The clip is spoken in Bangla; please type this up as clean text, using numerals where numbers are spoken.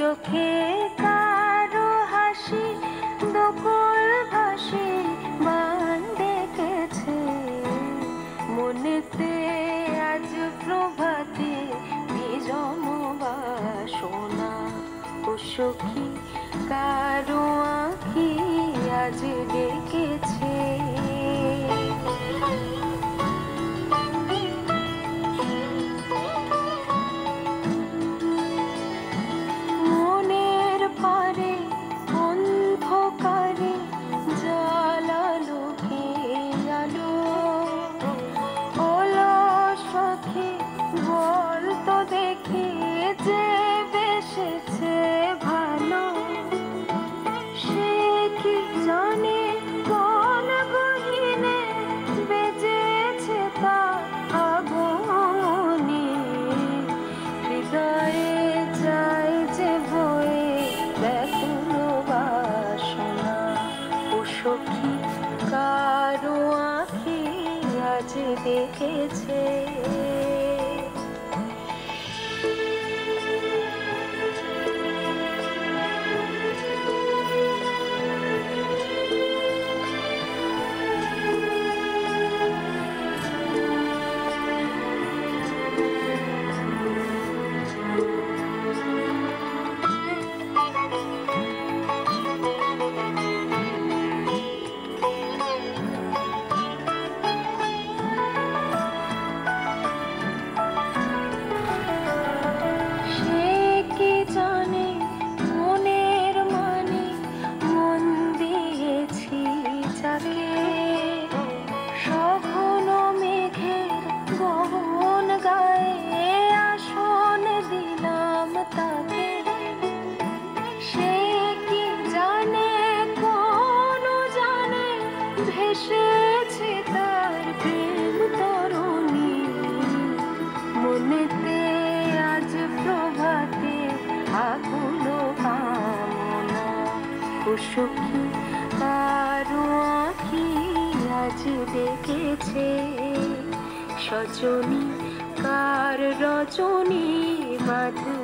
চোখে কারো হাসি দুকুল ভাসি বান ডেকেছে মনেতে আজ প্রভাতে বিজম বাসনা ও সখী কারো আঁখি আজ ডেকেছে মনের পারে অন্ধকারে জ্বালালো কে আলো অলস পাখি বল তো দেখি যে বেসেছে ভালো সে কি জানে কোন গহীনে বেজেছে তার আগমনে হৃদয়ে যায় যে বয়ে ব্যাকুল বাসনা ও সখী কারো আঁখি আজ দেখেছে ভেসেছে তার প্রেম তরণী মনেতে আজ প্রভাতে আকুল কামনা ও সখী কারো আঁখি আজ দেখেছে সজনী কার রজনী বাঁধু